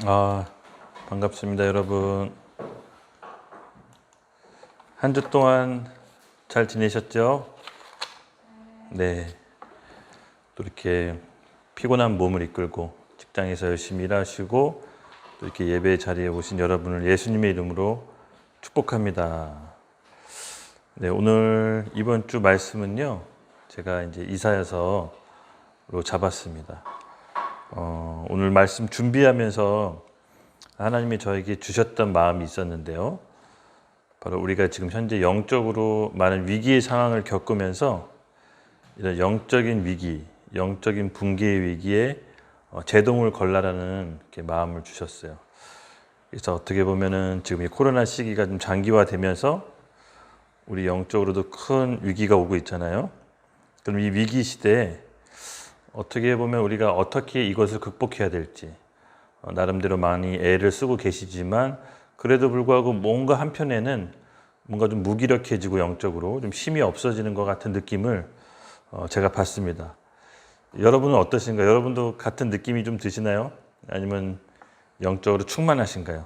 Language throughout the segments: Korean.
아, 반갑습니다, 여러분. 한 주 동안 잘 지내셨죠? 네. 또 이렇게 피곤한 몸을 이끌고 직장에서 열심히 일하시고 또 이렇게 예배 자리에 오신 여러분을 예수님의 이름으로 축복합니다. 네, 오늘 이번 주 말씀은요, 제가 이제 이사야서로 잡았습니다. 오늘 말씀 준비하면서 하나님이 저에게 주셨던 마음이 있었는데요. 바로 우리가 지금 현재 영적으로 많은 위기의 상황을 겪으면서 이런 영적인 위기, 영적인 붕괴의 위기에 제동을 걸라라는 이렇게 마음을 주셨어요. 그래서 어떻게 보면은 지금 이 코로나 시기가 좀 장기화되면서 우리 영적으로도 큰 위기가 오고 있잖아요. 그럼 이 위기 시대에 어떻게 보면 우리가 어떻게 이것을 극복해야 될지 나름대로 많이 애를 쓰고 계시지만 그래도 불구하고 뭔가 한편에는 뭔가 좀 무기력해지고 영적으로 좀 힘이 없어지는 것 같은 느낌을 제가 받습니다. 여러분은 어떠신가요? 여러분도 같은 느낌이 좀 드시나요? 아니면 영적으로 충만하신가요?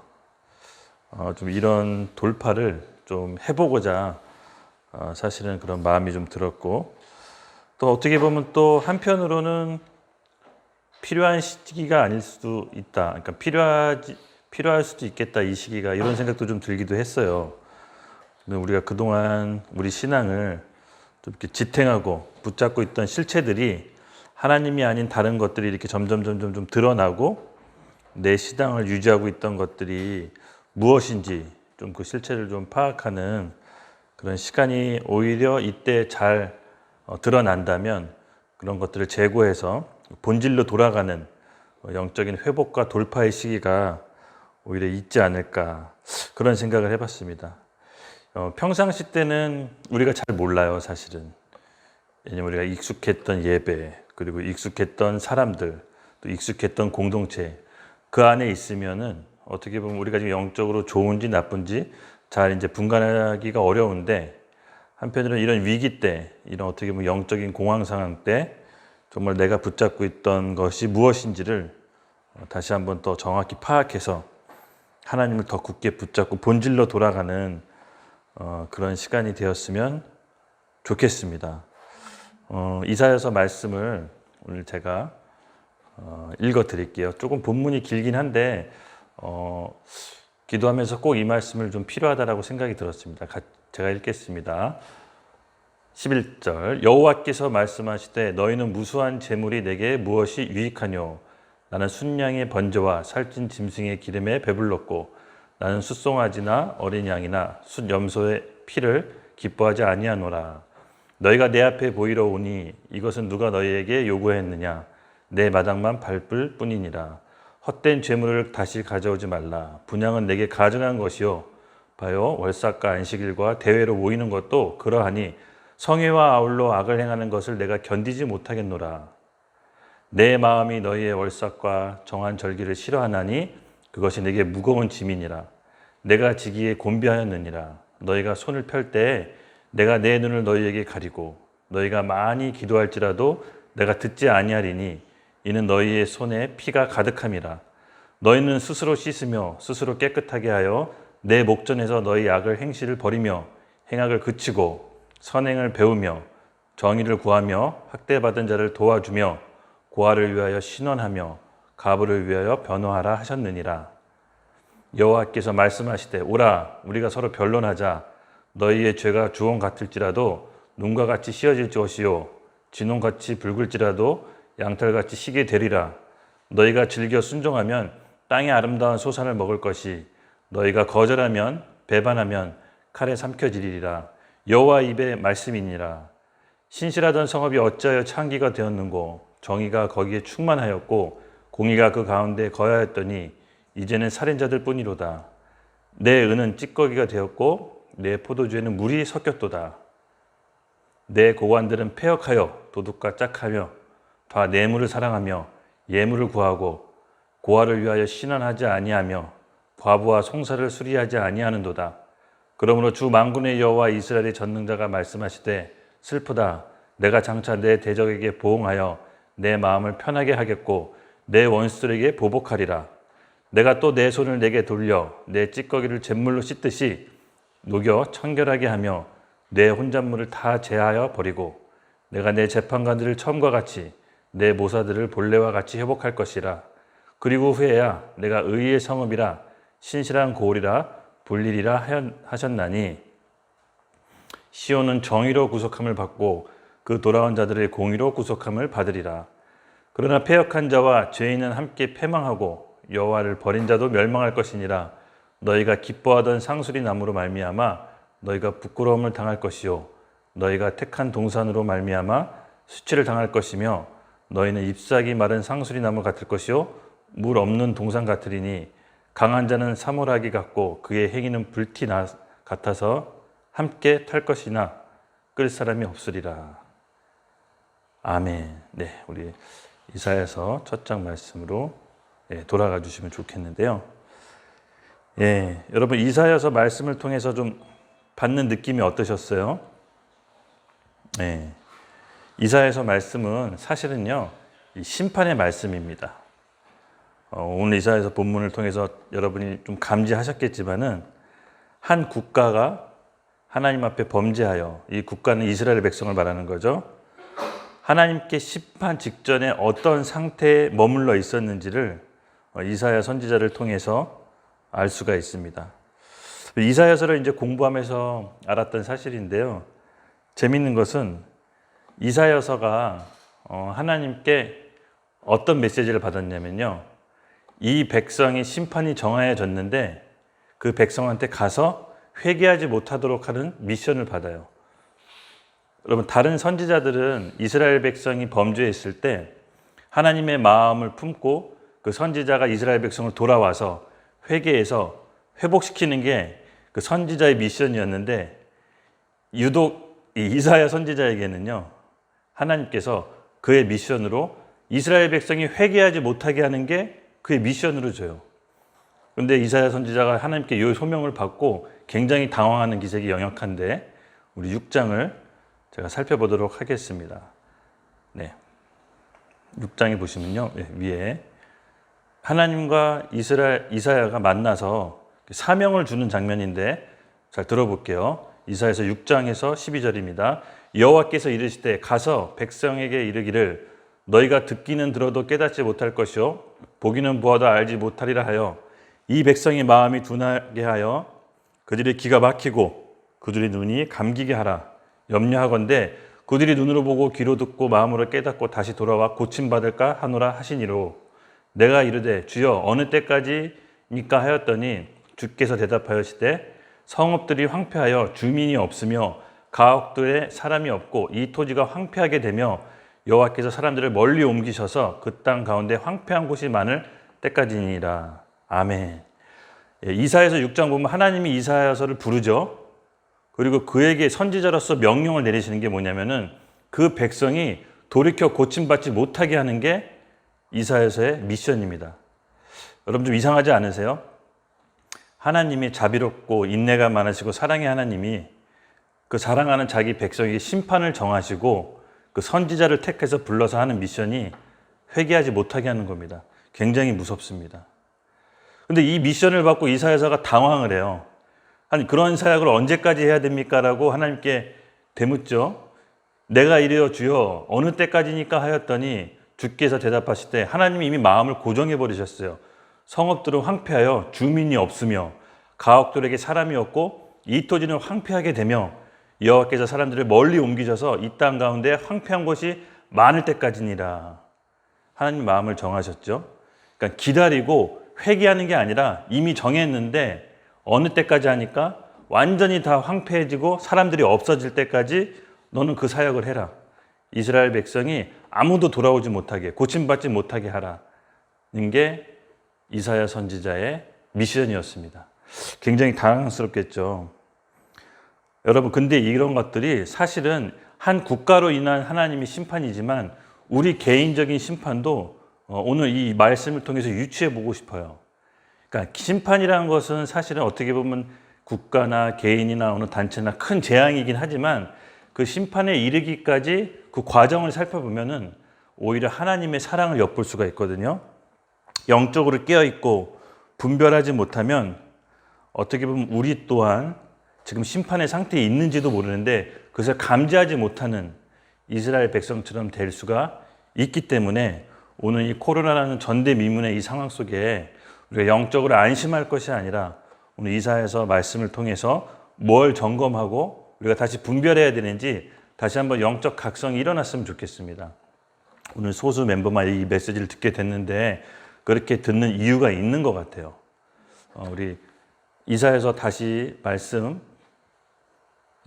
좀 이런 돌파를 좀 해보고자 사실은 그런 마음이 좀 들었고, 또 어떻게 보면 또 한편으로는 필요한 시기가 아닐 수도 있다. 그러니까 필요할 수도 있겠다, 이 시기가. 이런 생각도 좀 들기도 했어요. 우리가 그동안 우리 신앙을 좀 이렇게 지탱하고 붙잡고 있던 실체들이 하나님이 아닌 다른 것들이 이렇게 점점 좀 드러나고 내 신앙을 유지하고 있던 것들이 무엇인지 좀 그 실체를 좀 파악하는 그런 시간이 오히려 이때 잘 드러난다면 그런 것들을 제고해서 본질로 돌아가는 영적인 회복과 돌파의 시기가 오히려 있지 않을까, 그런 생각을 해봤습니다. 평상시 때는 우리가 잘 몰라요, 사실은. 왜냐면 우리가 익숙했던 예배, 그리고 익숙했던 사람들, 또 익숙했던 공동체, 그 안에 있으면은 어떻게 보면 우리가 지금 영적으로 좋은지 나쁜지 잘 이제 분간하기가 어려운데, 한편으로는 이런 위기 때, 이런 어떻게 보면 영적인 공황 상황 때 정말 내가 붙잡고 있던 것이 무엇인지를 다시 한번 더 정확히 파악해서 하나님을 더 굳게 붙잡고 본질로 돌아가는 그런 시간이 되었으면 좋겠습니다. 이사야서 말씀을 오늘 제가 읽어 드릴게요. 조금 본문이 길긴 한데 기도하면서 꼭 이 말씀을 좀 필요하다라고 생각이 들었습니다. 제가 읽겠습니다. 11절, 여호와께서 말씀하시되 너희는 무수한 재물이 내게 무엇이 유익하뇨? 나는 순양의 번제와 살찐 짐승의 기름에 배불렀고 나는 숫송아지나 어린 양이나 숫염소의 피를 기뻐하지 아니하노라. 너희가 내 앞에 보이러 오니 이것은 누가 너희에게 요구했느냐? 내 마당만 밟을 뿐이니라. 헛된 재물을 다시 가져오지 말라. 분향은 내게 가증한 것이요. 봐요, 월삭과 안식일과 대회로 모이는 것도 그러하니 성회와 아울러 악을 행하는 것을 내가 견디지 못하겠노라. 내 마음이 너희의 월삭과 정한 절기를 싫어하나니 그것이 내게 무거운 짐이니라. 내가 지기에 곤비하였느니라. 너희가 손을 펼 때에 내가 내 눈을 너희에게 가리고 너희가 많이 기도할지라도 내가 듣지 아니하리니 이는 너희의 손에 피가 가득함이라. 너희는 스스로 씻으며 스스로 깨끗하게 하여 내 목전에서 너희 악을 행실을 버리며 행악을 그치고 선행을 배우며 정의를 구하며 학대받은 자를 도와주며 고아를 위하여 신원하며 가부를 위하여 변호하라 하셨느니라. 여호와께서 말씀하시되 오라, 우리가 서로 변론하자. 너희의 죄가 주홍 같을지라도 눈과 같이 씌어질 것이요 진홍같이 붉을지라도 양털같이 희게 되리라. 너희가 즐겨 순종하면 땅의 아름다운 소산을 먹을 것이 너희가 거절하면 배반하면 칼에 삼켜지리라. 여호와 입의 말씀이니라. 신실하던 성읍이 어찌하여 창기가 되었는고 정의가 거기에 충만하였고 공의가 그 가운데 거하였더니 이제는 살인자들 뿐이로다. 내 은은 찌꺼기가 되었고 내 포도주에는 물이 섞였도다. 내 고관들은 패역하여 도둑과 짝하며 다 뇌물을 사랑하며 예물을 구하고 고아를 위하여 신원하지 아니하며 과부와 송사를 수리하지 아니하는도다. 그러므로 주 만군의 여호와 이스라엘의 전능자가 말씀하시되 슬프다. 내가 장차 내 대적에게 보응하여 내 마음을 편하게 하겠고 내 원수들에게 보복하리라. 내가 또 내 손을 내게 돌려 내 찌꺼기를 잿물로 씻듯이 녹여 청결하게 하며 내 혼잣물을 다 제하여 버리고 내가 내 재판관들을 처음과 같이 내 모사들을 본래와 같이 회복할 것이라. 그리고 후에야 내가 의의 성읍이라 신실한 고을이라 불리리라 하셨나니 시온은 정의로 구속함을 받고 그 돌아온 자들의 공의로 구속함을 받으리라. 그러나 패역한 자와 죄인은 함께 패망하고 여호와를 버린 자도 멸망할 것이니라. 너희가 기뻐하던 상수리 나무로 말미암아 너희가 부끄러움을 당할 것이요 너희가 택한 동산으로 말미암아 수치를 당할 것이며 너희는 잎사귀 마른 상수리 나무 같을 것이요 물 없는 동산 같으리니 강한 자는 사물하기 같고 그의 행위는 불티 같아서 함께 탈 것이나 끌 사람이 없으리라. 아멘. 네, 우리 이사야서 첫 장 말씀으로 돌아가 주시면 좋겠는데요. 여러분 이사야서 말씀을 통해서 좀 받는 느낌이 어떠셨어요? 이사야서 말씀은 사실은요 심판의 말씀입니다. 오늘 이사야서 본문을 통해서 여러분이 좀 감지하셨겠지만은 한 국가가 하나님 앞에 범죄하여, 이 국가는 이스라엘 백성을 말하는 거죠. 하나님께 심판 직전에 어떤 상태에 머물러 있었는지를 이사야 선지자를 통해서 알 수가 있습니다. 이사야서를 이제 공부하면서 알았던 사실인데요. 재밌는 것은 이사야서가 하나님께 어떤 메시지를 받았냐면요. 이 백성이 심판이 정하여졌는데 그 백성한테 가서 회개하지 못하도록 하는 미션을 받아요. 여러분 다른 선지자들은 이스라엘 백성이 범죄했을 때 하나님의 마음을 품고 그 선지자가 이스라엘 백성을 돌아와서 회개해서 회복시키는 게 그 선지자의 미션이었는데 유독 이 이사야 선지자에게는요 하나님께서 그의 미션으로 이스라엘 백성이 회개하지 못하게 하는 게 그의 미션으로 줘요. 그런데 이사야 선지자가 하나님께 이 소명을 받고 굉장히 당황하는 기색이 역력한데 우리 6장을 제가 살펴보도록 하겠습니다. 네, 6장에 보시면요 위에 하나님과 이사야가 만나서 사명을 주는 장면인데 잘 들어볼게요. 이사야서 6장에서 12절입니다. 여호와께서 이르시되 가서 백성에게 이르기를 너희가 듣기는 들어도 깨닫지 못할 것이요 보기는 보아도 알지 못하리라 하여 이 백성의 마음이 둔하게 하여 그들의 귀가 막히고 그들의 눈이 감기게 하라. 염려하건대 그들이 눈으로 보고 귀로 듣고 마음으로 깨닫고 다시 돌아와 고침받을까 하노라 하시니로 내가 이르되 주여 어느 때까지니까 하였더니 주께서 대답하여시되 성읍들이 황폐하여 주민이 없으며 가옥들에 사람이 없고 이 토지가 황폐하게 되며 여호와께서 사람들을 멀리 옮기셔서 그 땅 가운데 황폐한 곳이 많을 때까지니라. 아멘. 이사야서 6장 보면 하나님이 이사야서를 부르죠. 그리고 그에게 선지자로서 명령을 내리시는 게 뭐냐면은 그 백성이 돌이켜 고침받지 못하게 하는 게 이사야서의 미션입니다. 여러분 좀 이상하지 않으세요? 하나님이 자비롭고 인내가 많으시고 사랑의 하나님이 그 사랑하는 자기 백성에게 심판을 정하시고 그 선지자를 택해서 불러서 하는 미션이 회개하지 못하게 하는 겁니다. 굉장히 무섭습니다. 근데 이 미션을 받고 이사야서가 당황을 해요. 아니 그런 사역을 언제까지 해야 됩니까? 라고 하나님께 되묻죠. 내가 이래요 주여 어느 때까지니까 하였더니 주께서 대답하실 때 하나님이 이미 마음을 고정해 버리셨어요. 성읍들은 황폐하여 주민이 없으며 가옥들에게 사람이 없고 이 토지는 황폐하게 되며 여호와께서 사람들을 멀리 옮기셔서 이 땅 가운데 황폐한 곳이 많을 때까지니라. 하나님 마음을 정하셨죠. 그러니까 기다리고 회개하는 게 아니라 이미 정했는데 어느 때까지 하니까 완전히 다 황폐해지고 사람들이 없어질 때까지 너는 그 사역을 해라. 이스라엘 백성이 아무도 돌아오지 못하게 고침받지 못하게 하라는 게 이사야 선지자의 미션이었습니다. 굉장히 당황스럽겠죠. 여러분 근데 이런 것들이 사실은 한 국가로 인한 하나님의 심판이지만 우리 개인적인 심판도 오늘 이 말씀을 통해서 유추해 보고 싶어요. 그러니까 심판이라는 것은 사실은 어떻게 보면 국가나 개인이나 어느 단체나 큰 재앙이긴 하지만 그 심판에 이르기까지 그 과정을 살펴보면은 오히려 하나님의 사랑을 엿볼 수가 있거든요. 영적으로 깨어있고 분별하지 못하면 어떻게 보면 우리 또한 지금 심판의 상태에 있는지도 모르는데 그것을 감지하지 못하는 이스라엘 백성처럼 될 수가 있기 때문에 오늘 이 코로나라는 전대미문의 이 상황 속에 우리가 영적으로 안심할 것이 아니라 오늘 이사야서 말씀을 통해서 뭘 점검하고 우리가 다시 분별해야 되는지 다시 한번 영적 각성이 일어났으면 좋겠습니다. 오늘 소수 멤버만 이 메시지를 듣게 됐는데 그렇게 듣는 이유가 있는 것 같아요. 우리 이사야서 다시 말씀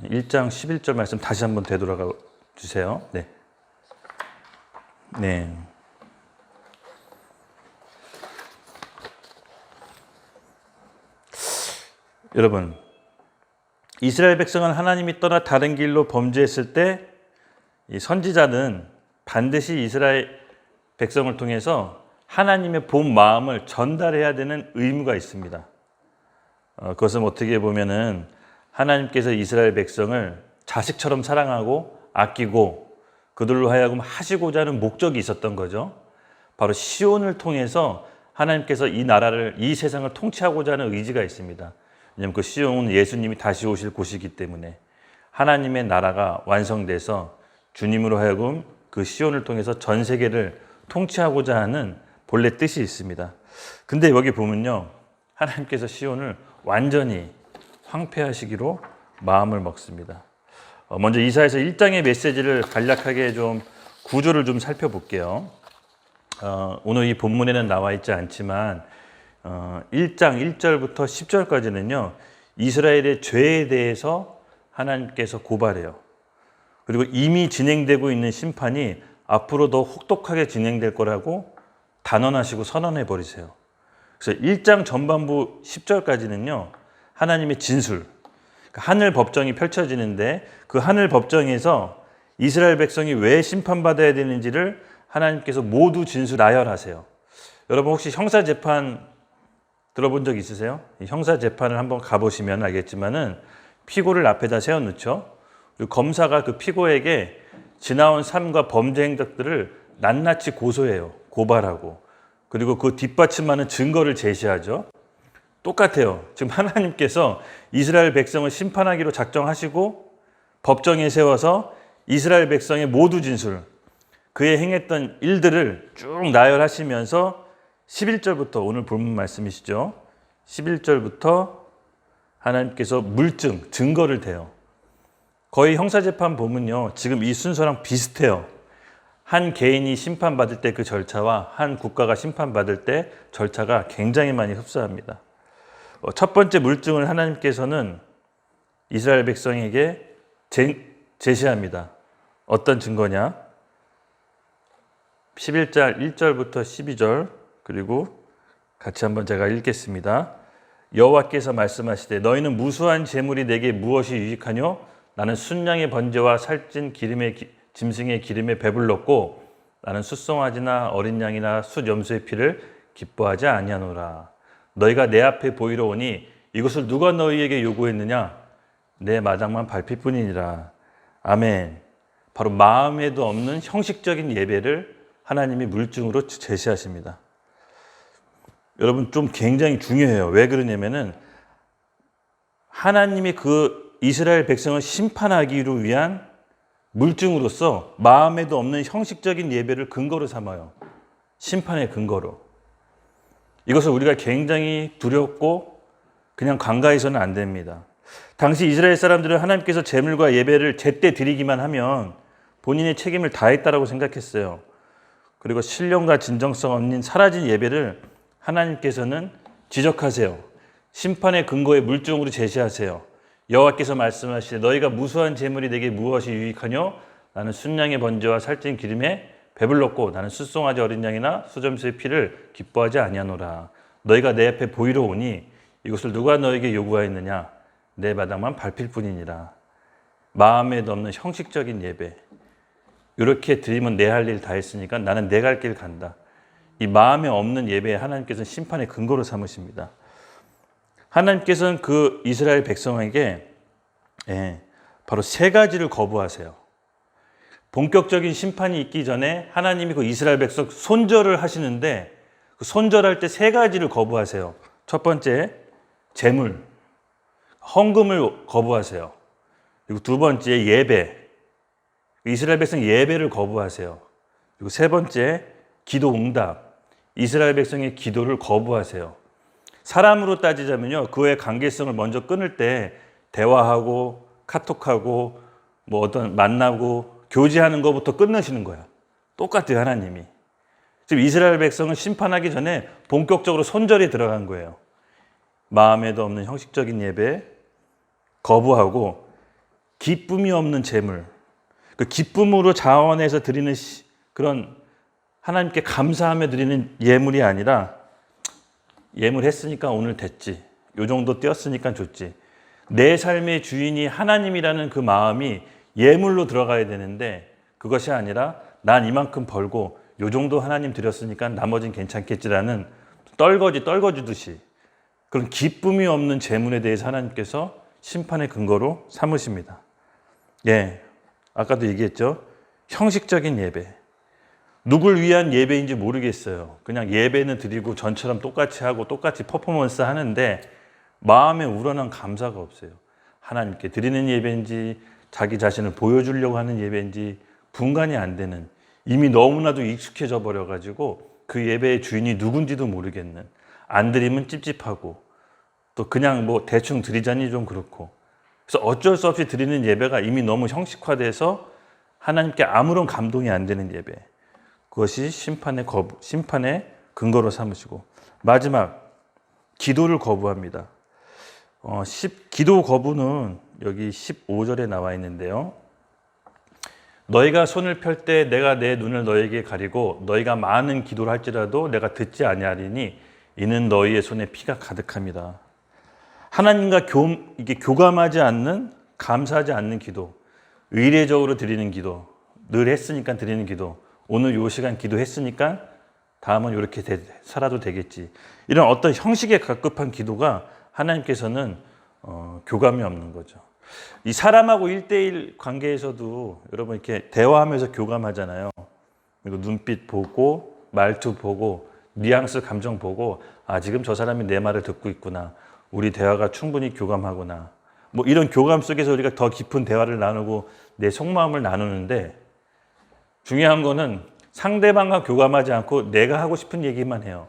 1장 11절 말씀 다시 한번 되돌아가 주세요. 네. 네. 여러분, 이스라엘 백성은 하나님이 떠나 다른 길로 범죄했을 때 이 선지자는 반드시 이스라엘 백성을 통해서 하나님의 본 마음을 전달해야 되는 의무가 있습니다. 그것은 어떻게 보면은 하나님께서 이스라엘 백성을 자식처럼 사랑하고 아끼고 그들로 하여금 하시고자 하는 목적이 있었던 거죠. 바로 시온을 통해서 하나님께서 이 나라를, 이 세상을 통치하고자 하는 의지가 있습니다. 왜냐하면 그 시온은 예수님이 다시 오실 곳이기 때문에 하나님의 나라가 완성돼서 주님으로 하여금 그 시온을 통해서 전 세계를 통치하고자 하는 본래 뜻이 있습니다. 근데 여기 보면요, 하나님께서 시온을 완전히 황폐하시기로 마음을 먹습니다. 먼저 이사야서 1장의 메시지를 간략하게 좀 구조를 좀 살펴볼게요. 오늘 이 본문에는 나와 있지 않지만 1장 1절부터 10절까지는요, 이스라엘의 죄에 대해서 하나님께서 고발해요. 그리고 이미 진행되고 있는 심판이 앞으로 더 혹독하게 진행될 거라고 단언하시고 선언해 버리세요. 그래서 1장 전반부 10절까지는요, 하나님의 진술, 하늘 법정이 펼쳐지는데 그 하늘 법정에서 이스라엘 백성이 왜 심판받아야 되는지를 하나님께서 모두 진술 나열하세요. 여러분 혹시 형사재판 들어본 적 있으세요? 형사재판을 한번 가보시면 알겠지만은 피고를 앞에다 세워놓죠. 그리고 검사가 그 피고에게 지나온 삶과 범죄 행적들을 낱낱이 고소해요. 고발하고. 그리고 그 뒷받침하는 증거를 제시하죠. 똑같아요. 지금 하나님께서 이스라엘 백성을 심판하기로 작정하시고 법정에 세워서 이스라엘 백성의 모두 진술, 그의 행했던 일들을 쭉 나열하시면서 11절부터 오늘 본문 말씀이시죠. 11절부터 하나님께서 물증, 증거를 대요. 거의 형사재판 보면요, 지금 이 순서랑 비슷해요. 한 개인이 심판받을 때 그 절차와 한 국가가 심판받을 때 절차가 굉장히 많이 흡사합니다. 첫 번째 물증을 하나님께서는 이스라엘 백성에게 제시합니다. 어떤 증거냐? 11장 1절부터 12절 그리고 같이 한번 제가 읽겠습니다. 여호와께서 말씀하시되 너희는 무수한 재물이 내게 무엇이 유익하뇨? 나는 순양의 번제와 살찐 기름의 짐승의 기름에 배불렀고 나는 숫송아지나 어린 양이나 숫염소의 피를 기뻐하지 아니하노라. 너희가 내 앞에 보이러 오니 이것을 누가 너희에게 요구했느냐? 내 마당만 밟힐 뿐이니라. 아멘. 바로 마음에도 없는 형식적인 예배를 하나님이 물증으로 제시하십니다. 여러분 좀 굉장히 중요해요. 왜 그러냐면은 하나님이 그 이스라엘 백성을 심판하기로 위한 물증으로서 마음에도 없는 형식적인 예배를 근거로 삼아요. 심판의 근거로. 이것을 우리가 굉장히 두렵고 그냥 간과해서는 안 됩니다. 당시 이스라엘 사람들은 하나님께서 제물과 예배를 제때 드리기만 하면 본인의 책임을 다했다라고 생각했어요. 그리고 신령과 진정성 없는 사라진 예배를 하나님께서는 지적하세요. 심판의 근거의 물증으로 제시하세요. 여호와께서 말씀하시되 너희가 무수한 재물이 내게 무엇이 유익하뇨? 나는 순양의 번제와 살찐 기름에 배불렀고 나는 숫송아지 어린 양이나 수점수의 피를 기뻐하지 아니하노라. 너희가 내 앞에 보이러 오니 이것을 누가 너에게 요구하였느냐? 내 마당만 밟힐 뿐이니라. 마음에도 없는 형식적인 예배. 이렇게 드리면 내 할 일 다 했으니까 나는 내 갈 길 간다. 이 마음에 없는 예배에 하나님께서는 심판의 근거로 삼으십니다. 하나님께서는 그 이스라엘 백성에게 바로 세 가지를 거부하세요. 본격적인 심판이 있기 전에 하나님이 그 이스라엘 백성 손절을 하시는데 그 손절할 때 세 가지를 거부하세요. 첫 번째, 재물, 헌금을 거부하세요. 그리고 두 번째, 예배. 이스라엘 백성 예배를 거부하세요. 그리고 세 번째, 기도 응답. 이스라엘 백성의 기도를 거부하세요. 사람으로 따지자면요, 그의 관계성을 먼저 끊을 때 대화하고 카톡하고 뭐 어떤 만나고 교제하는 것부터 끊으시는 거야. 똑같아요, 하나님이. 지금 이스라엘 백성은 심판하기 전에 본격적으로 손절에 들어간 거예요. 마음에도 없는 형식적인 예배 거부하고 기쁨이 없는 제물, 그 기쁨으로 자원해서 드리는 그런 하나님께 감사하며 드리는 예물이 아니라 예물했으니까 오늘 됐지, 요 정도 띄었으니까 좋지, 내 삶의 주인이 하나님이라는 그 마음이 예물로 들어가야 되는데 그것이 아니라 난 이만큼 벌고 요 정도 하나님 드렸으니까 나머진 괜찮겠지라는 떨거주듯이 그런 기쁨이 없는 재물에 대해서 하나님께서 심판의 근거로 삼으십니다. 예, 아까도 얘기했죠. 형식적인 예배. 누굴 위한 예배인지 모르겠어요. 그냥 예배는 드리고 전처럼 똑같이 하고 똑같이 퍼포먼스 하는데 마음에 우러난 감사가 없어요. 하나님께 드리는 예배인지 자기 자신을 보여주려고 하는 예배인지 분간이 안 되는, 이미 너무나도 익숙해져 버려가지고 그 예배의 주인이 누군지도 모르겠는, 안 드리면 찝찝하고 또 그냥 뭐 대충 드리자니 좀 그렇고, 그래서 어쩔 수 없이 드리는 예배가 이미 너무 형식화돼서 하나님께 아무런 감동이 안 되는 예배, 그것이 심판의 근거로 삼으시고, 마지막 기도를 거부합니다. 기도 거부는 여기 15절에 나와 있는데요. 너희가 손을 펼 때 내가 내 눈을 너희에게 가리고 너희가 많은 기도를 할지라도 내가 듣지 아니하리니 이는 너희의 손에 피가 가득함이다. 하나님과 이게 교감하지 않는, 감사하지 않는 기도, 의례적으로 드리는 기도, 늘 했으니까 드리는 기도, 오늘 요 시간 기도했으니까 다음은 이렇게 살아도 되겠지, 이런 어떤 형식에 급급한 기도가 하나님께서는 교감이 없는 거죠. 이 사람하고 1대1 관계에서도 여러분 이렇게 대화하면서 교감하잖아요. 그리고 눈빛 보고 말투 보고 뉘앙스 감정 보고, 아 지금 저 사람이 내 말을 듣고 있구나, 우리 대화가 충분히 교감하구나, 뭐 이런 교감 속에서 우리가 더 깊은 대화를 나누고 내 속마음을 나누는데, 중요한 거는 상대방과 교감하지 않고 내가 하고 싶은 얘기만 해요.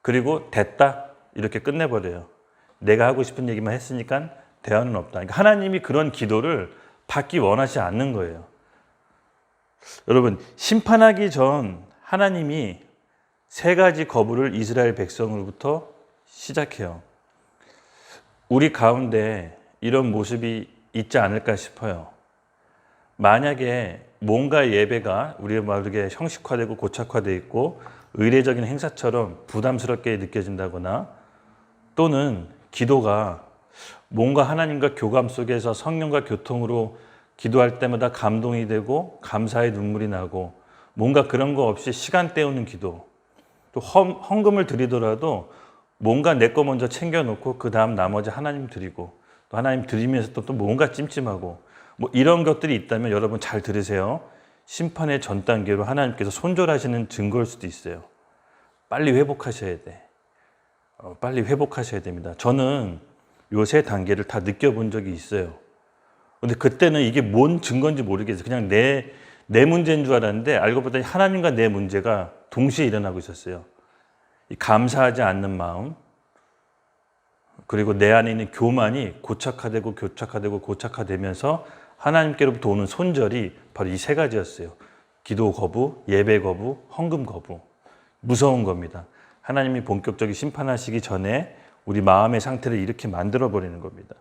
그리고 됐다 이렇게 끝내버려요. 내가 하고 싶은 얘기만 했으니까 대화는 없다. 그러니까 하나님이 그런 기도를 받기 원하지 않는 거예요. 여러분, 심판하기 전 하나님이 3가지 거부를 이스라엘 백성으로부터 시작해요. 우리 가운데 이런 모습이 있지 않을까 싶어요. 만약에 뭔가 예배가 우리의 모르게 형식화되고 고착화되어 있고 의례적인 행사처럼 부담스럽게 느껴진다거나, 또는 기도가 뭔가 하나님과 교감 속에서 성령과 교통으로 기도할 때마다 감동이 되고 감사의 눈물이 나고, 뭔가 그런 거 없이 시간 때우는 기도, 또 헌금을 드리더라도 뭔가 내 거 먼저 챙겨놓고 그 다음 나머지 하나님 드리고, 또 하나님 드리면서 또 뭔가 찜찜하고, 뭐 이런 것들이 있다면 여러분 잘 들으세요. 심판의 전 단계로 하나님께서 손절하시는 증거일 수도 있어요. 빨리 회복하셔야 돼. 빨리 회복하셔야 됩니다. 저는 요 3단계를 다 느껴본 적이 있어요. 근데 그때는 이게 뭔 증거인지 모르겠어요. 그냥 내 문제인 줄 알았는데 알고 보더니 하나님과 내 문제가 동시에 일어나고 있었어요. 이 감사하지 않는 마음, 그리고 내 안에 있는 교만이 고착화되면서 하나님께로부터 오는 손절이 바로 이 3가지였어요. 기도 거부, 예배 거부, 헌금 거부. 무서운 겁니다. 하나님이 본격적인 심판하시기 전에 우리 마음의 상태를 이렇게 만들어버리는 겁니다.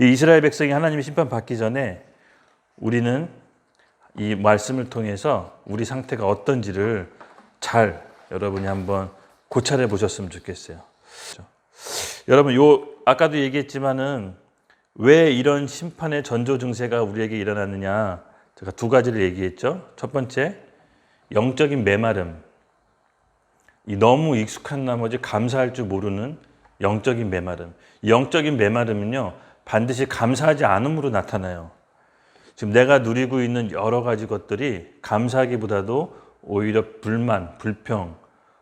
이 이스라엘 백성이 하나님의 심판 받기 전에 우리는 이 말씀을 통해서 우리 상태가 어떤지를 잘 여러분이 한번 고찰해 보셨으면 좋겠어요. 여러분, 아까도 얘기했지만은 왜 이런 심판의 전조 증세가 우리에게 일어나느냐, 제가 2가지를 얘기했죠. 첫 번째, 영적인 메마름. 이 너무 익숙한 나머지 감사할 줄 모르는 영적인 메마름. 영적인 메마름은요, 반드시 감사하지 않음으로 나타나요. 지금 내가 누리고 있는 여러 가지 것들이 감사하기보다도 오히려 불만, 불평,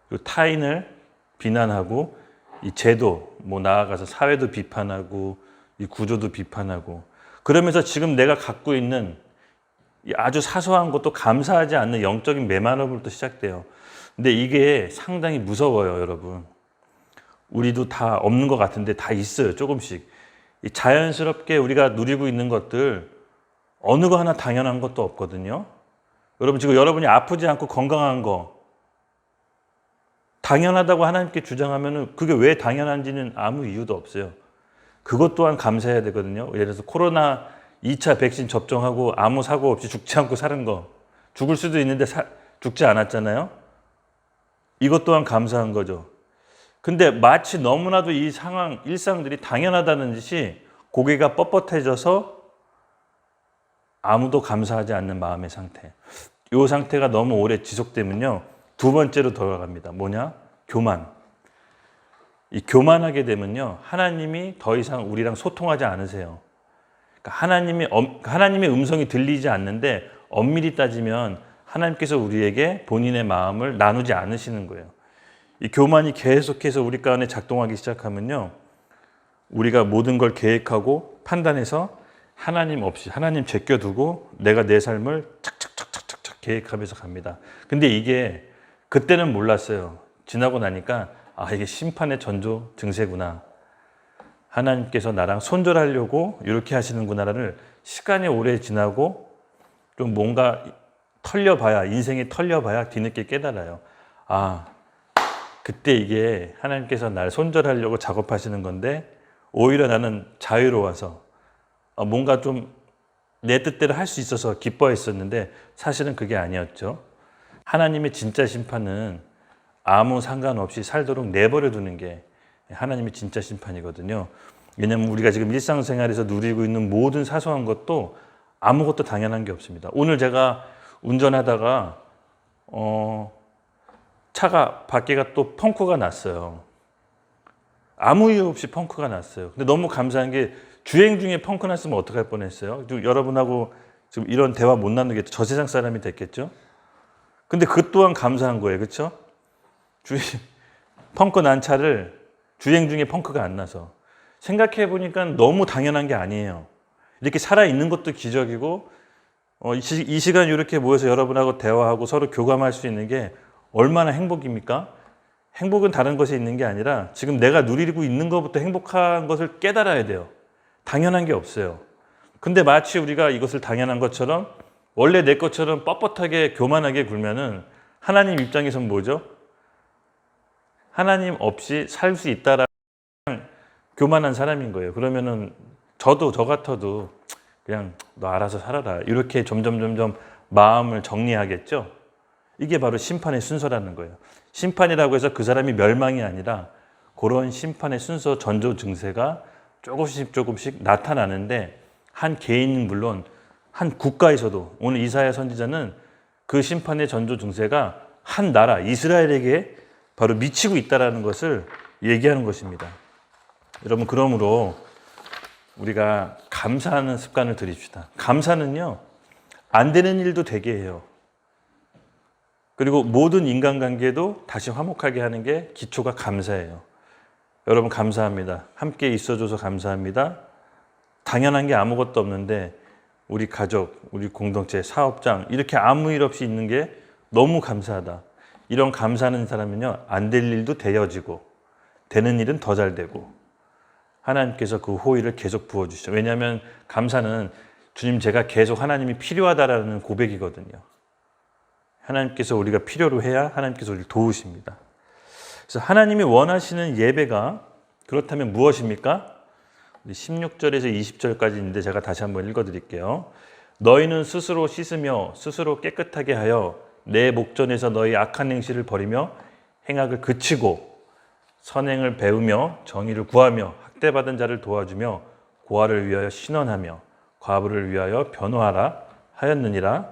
그리고 타인을 비난하고 이 제도, 뭐 나아가서 사회도 비판하고 이 구조도 비판하고 그러면서 지금 내가 갖고 있는 이 아주 사소한 것도 감사하지 않는 영적인 메마름부터 시작돼요. 근데 이게 상당히 무서워요, 여러분. 우리도 다 없는 것 같은데 다 있어요, 조금씩. 이 자연스럽게 우리가 누리고 있는 것들 어느 거 하나 당연한 것도 없거든요. 여러분 지금 여러분이 아프지 않고 건강한 거 당연하다고 하나님께 주장하면 그게 왜 당연한지는 아무 이유도 없어요. 그것 또한 감사해야 되거든요. 예를 들어서 코로나 2차 백신 접종하고 아무 사고 없이 죽지 않고 사는 거. 죽을 수도 있는데 죽지 않았잖아요. 이것 또한 감사한 거죠. 근데 마치 너무나도 이 상황, 일상들이 당연하다는 듯이 고개가 뻣뻣해져서 아무도 감사하지 않는 마음의 상태. 이 상태가 너무 오래 지속되면요. 두 번째로 돌아갑니다. 뭐냐? 교만. 이 교만하게 되면요. 하나님이 더 이상 우리랑 소통하지 않으세요. 그러니까 하나님의 음성이 들리지 않는데 엄밀히 따지면 하나님께서 우리에게 본인의 마음을 나누지 않으시는 거예요. 이 교만이 계속해서 우리 가운데 작동하기 시작하면요. 우리가 모든 걸 계획하고 판단해서 하나님 없이 하나님 제껴두고 내가 내 삶을 착착착착착 계획하면서 갑니다. 근데 이게 그때는 몰랐어요. 지나고 나니까 이게 심판의 전조 증세구나. 하나님께서 나랑 손절하려고 이렇게 하시는구나를 시간이 오래 지나고 좀 뭔가 털려봐야 인생이 털려봐야 뒤늦게 깨달아요. 그때 이게 하나님께서 날 손절하려고 작업하시는 건데 오히려 나는 자유로워서 뭔가 좀 내 뜻대로 할 수 있어서 기뻐했었는데 사실은 그게 아니었죠. 하나님의 진짜 심판은 아무 상관없이 살도록 내버려 두는 게 하나님의 진짜 심판이거든요. 왜냐하면 우리가 지금 일상생활에서 누리고 있는 모든 사소한 것도 아무것도 당연한 게 없습니다. 오늘 제가 운전하다가 차가 밖에가 또 펑크가 났어요. 아무 이유 없이 펑크가 났어요. 근데 너무 감사한 게 주행 중에 펑크 났으면 어떡할 뻔했어요. 여러분하고 지금 이런 대화 못 나누겠죠. 저 세상 사람이 됐겠죠. 근데 그 또한 감사한 거예요. 그렇죠? 펑크 난 차를 주행 중에 펑크가 안 나서 생각해 보니까 너무 당연한 게 아니에요. 이렇게 살아있는 것도 기적이고 이 시간 이렇게 모여서 여러분하고 대화하고 서로 교감할 수 있는 게 얼마나 행복입니까? 행복은 다른 것에 있는 게 아니라 지금 내가 누리고 있는 것부터 행복한 것을 깨달아야 돼요. 당연한 게 없어요. 근데 마치 우리가 이것을 당연한 것처럼 원래 내 것처럼 뻣뻣하게 교만하게 굴면은 하나님 입장에서는 뭐죠? 하나님 없이 살 수 있다라는 교만한 사람인 거예요. 그러면은 저 같아도 그냥 너 알아서 살아라. 이렇게 점점 마음을 정리하겠죠? 이게 바로 심판의 순서라는 거예요. 심판이라고 해서 그 사람이 멸망이 아니라 그런 심판의 순서 전조 증세가 조금씩 나타나는데 한 개인은 물론 한 국가에서도 오늘 이사야 선지자는 그 심판의 전조 증세가 한 나라 이스라엘에게 바로 미치고 있다는 것을 얘기하는 것입니다. 여러분 그러므로 우리가 감사하는 습관을 들입시다. 감사는요 안 되는 일도 되게 해요. 그리고 모든 인간관계도 다시 화목하게 하는 게 기초가 감사예요. 여러분 감사합니다. 함께 있어줘서 감사합니다. 당연한 게 아무것도 없는데 우리 가족, 우리 공동체, 사업장 이렇게 아무 일 없이 있는 게 너무 감사하다. 이런 감사하는 사람은요 안 될 일도 되어지고 되는 일은 더 잘 되고 하나님께서 그 호의를 계속 부어주시죠. 왜냐하면 감사는 주님 제가 계속 하나님이 필요하다라는 고백이거든요. 하나님께서 우리가 필요로 해야 하나님께서 우리를 도우십니다. 그래서 하나님이 원하시는 예배가 그렇다면 무엇입니까? 16절에서 20절까지 있는데 제가 다시 한번 읽어드릴게요. 너희는 스스로 씻으며 스스로 깨끗하게 하여 내 목전에서 너희 악한 행실을 버리며 행악을 그치고 선행을 배우며 정의를 구하며 학대받은 자를 도와주며 고아를 위하여 신원하며 과부를 위하여 변호하라 하였느니라.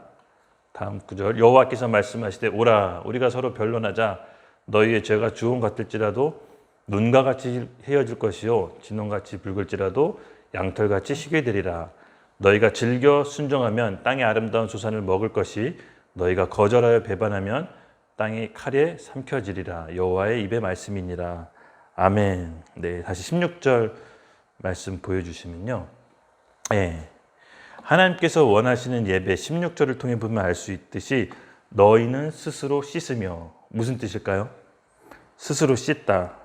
다음 구절 여호와께서 말씀하시되 오라 우리가 서로 변론하자 너희의 죄가 주홍 같을지라도 눈과 같이 헤어질 것이요 진홍같이 붉을지라도 양털같이 희게 되리라. 너희가 즐겨 순종하면 땅의 아름다운 소산을 먹을 것이 너희가 거절하여 배반하면 땅이 칼에 삼켜지리라. 여호와의 입의 말씀이니라. 아멘. 네, 다시 16절 말씀 보여주시면요. 네. 하나님께서 원하시는 예배 16절을 통해 보면 알 수 있듯이 너희는 스스로 씻으며, 무슨 뜻일까요? 스스로 씻다.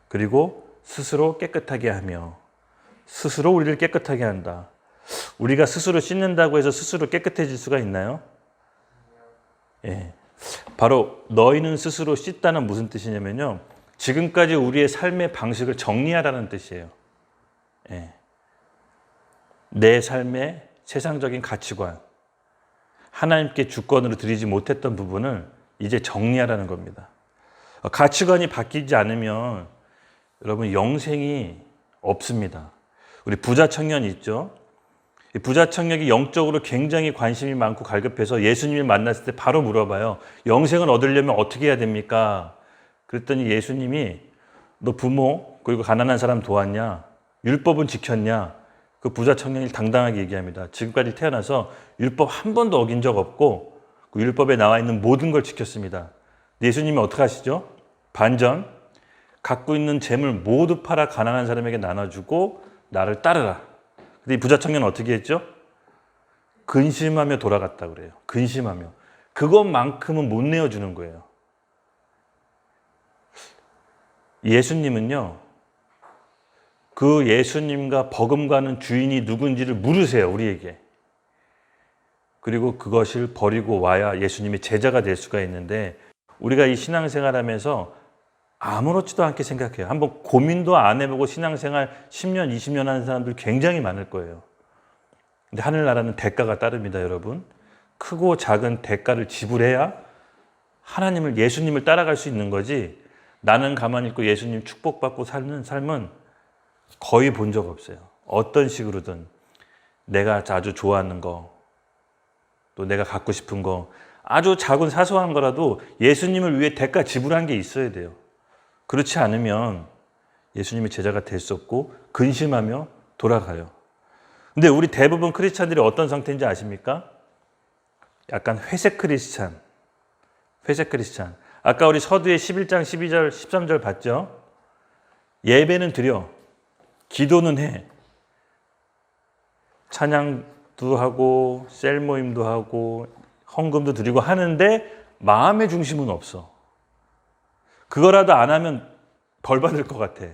그리고 스스로 깨끗하게 하며, 스스로 우리를 깨끗하게 한다. 우리가 스스로 씻는다고 해서 스스로 깨끗해질 수가 있나요? 예. 바로 너희는 스스로 씻다는 무슨 뜻이냐면요. 지금까지 우리의 삶의 방식을 정리하라는 뜻이에요. 예. 내 삶의 세상적인 가치관, 하나님께 주권으로 드리지 못했던 부분을 이제 정리하라는 겁니다. 가치관이 바뀌지 않으면 여러분 영생이 없습니다. 우리 부자 청년 있죠? 부자 청년이 영적으로 굉장히 관심이 많고 갈급해서 예수님을 만났을 때 바로 물어봐요. 영생을 얻으려면 어떻게 해야 됩니까? 그랬더니 예수님이 너 부모 그리고 가난한 사람 도왔냐? 율법은 지켰냐? 그 부자 청년이 당당하게 얘기합니다. 지금까지 태어나서 율법 한 번도 어긴 적 없고 그 율법에 나와 있는 모든 걸 지켰습니다. 예수님이 어떻게 하시죠? 반전, 갖고 있는 재물 모두 팔아 가난한 사람에게 나눠주고 나를 따르라. 근데 이 부자 청년은 어떻게 했죠? 근심하며 돌아갔다 그래요. 근심하며. 그것만큼은 못 내어주는 거예요. 예수님은요, 그 예수님과 버금가는 주인이 누군지를 물으세요, 우리에게. 그리고 그것을 버리고 와야 예수님의 제자가 될 수가 있는데, 우리가 이 신앙생활 하면서 아무렇지도 않게 생각해요. 한번 고민도 안 해보고 신앙생활 10년, 20년 하는 사람들 굉장히 많을 거예요. 근데 하늘나라는 대가가 따릅니다, 여러분. 크고 작은 대가를 지불해야 하나님을, 예수님을 따라갈 수 있는 거지, 나는 가만히 있고 예수님 축복받고 사는 삶은 거의 본 적 없어요. 어떤 식으로든 내가 아주 좋아하는 거, 또 내가 갖고 싶은 거, 아주 작은 사소한 거라도 예수님을 위해 대가 지불한 게 있어야 돼요. 그렇지 않으면 예수님의 제자가 될 수 없고 근심하며 돌아가요. 근데 우리 대부분 크리스찬들이 어떤 상태인지 아십니까? 약간 회색 크리스찬. 회색 크리스찬. 아까 우리 서두에 11장 12절 13절 봤죠? 예배는 드려. 기도는 해. 찬양도 하고 셀 모임도 하고 헌금도 드리고 하는데 마음의 중심은 없어. 그거라도 안 하면 벌 받을 것 같아.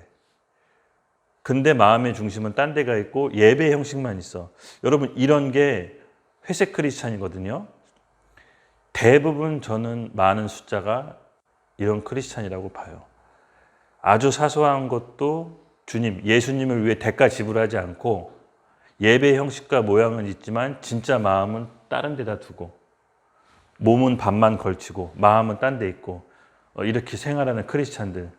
근데 마음의 중심은 딴 데가 있고 예배 형식만 있어. 여러분, 이런 게 회색 크리스찬이거든요. 대부분 저는 많은 숫자가 이런 크리스찬이라고 봐요. 아주 사소한 것도 주님, 예수님을 위해 대가 지불하지 않고 예배 형식과 모양은 있지만 진짜 마음은 다른 데다 두고, 몸은 반만 걸치고 마음은 딴 데 있고, 이렇게 생활하는 크리스찬들.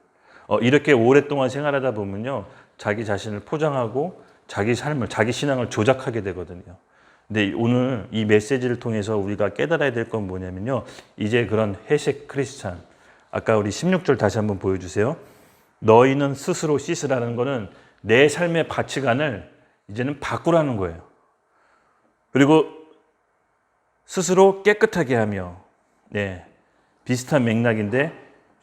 이렇게 오랫동안 생활하다 보면요, 자기 자신을 포장하고 자기 삶을, 자기 신앙을 조작하게 되거든요. 근데 오늘 이 메시지를 통해서 우리가 깨달아야 될 건 뭐냐면요, 이제 그런 회색 크리스찬, 아까 우리 16절 다시 한번 보여주세요. 너희는 스스로 씻으라는 거는 내 삶의 가치관을 이제는 바꾸라는 거예요. 그리고 스스로 깨끗하게 하며, 네, 비슷한 맥락인데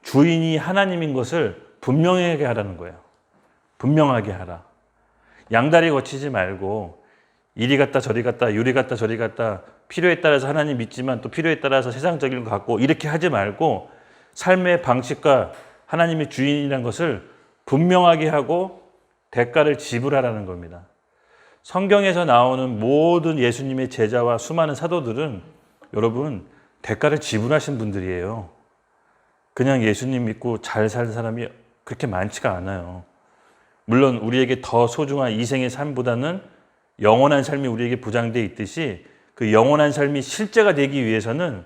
주인이 하나님인 것을 분명하게 하라는 거예요. 분명하게 하라. 양다리 거치지 말고 이리 갔다 저리 갔다 요리 갔다 저리 갔다, 필요에 따라서 하나님 믿지만 또 필요에 따라서 세상적인 거 갖고 이렇게 하지 말고 삶의 방식과 하나님의 주인이라는 것을 분명하게 하고 대가를 지불하라는 겁니다. 성경에서 나오는 모든 예수님의 제자와 수많은 사도들은 여러분 대가를 지불하신 분들이에요. 그냥 예수님 믿고 잘 사는 사람이 그렇게 많지가 않아요. 물론 우리에게 더 소중한 이생의 삶보다는 영원한 삶이 우리에게 보장되어 있듯이, 그 영원한 삶이 실제가 되기 위해서는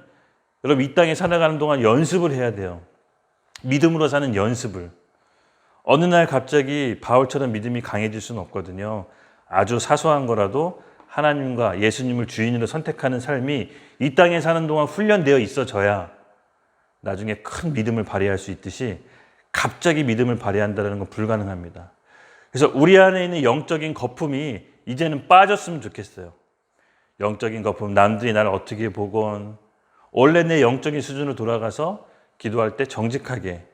여러분 이 땅에 살아가는 동안 연습을 해야 돼요. 믿음으로 사는 연습을. 어느 날 갑자기 바울처럼 믿음이 강해질 수는 없거든요. 아주 사소한 거라도 하나님과 예수님을 주인으로 선택하는 삶이 이 땅에 사는 동안 훈련되어 있어져야 나중에 큰 믿음을 발휘할 수 있듯이, 갑자기 믿음을 발휘한다는 건 불가능합니다. 그래서 우리 안에 있는 영적인 거품이 이제는 빠졌으면 좋겠어요. 영적인 거품, 남들이 나를 어떻게 보건, 원래 내 영적인 수준으로 돌아가서 기도할 때 정직하게,